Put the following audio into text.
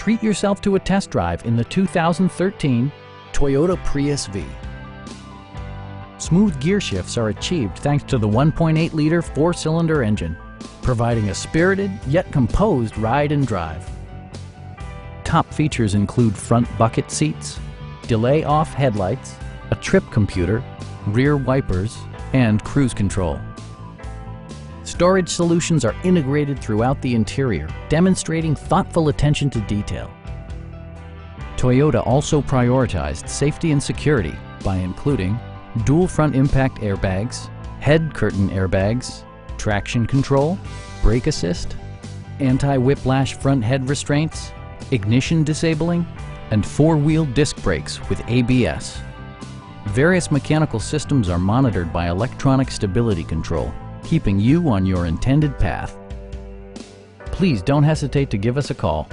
Treat yourself to a test drive in the 2013 Toyota Prius V. Smooth gear shifts are achieved thanks to the 1.8-liter four-cylinder engine, providing a spirited yet composed ride and drive. Top features include front bucket seats, delay-off headlights, a trip computer, rear wipers, and cruise control. Storage solutions are integrated throughout the interior, demonstrating thoughtful attention to detail. Toyota also prioritized safety and security by including dual front impact airbags, head curtain airbags, traction control, brake assist, anti-whiplash front head restraints, ignition disabling, and four-wheel disc brakes with ABS. Various mechanical systems are monitored by electronic stability control, keeping you on your intended path. Please don't hesitate to give us a call.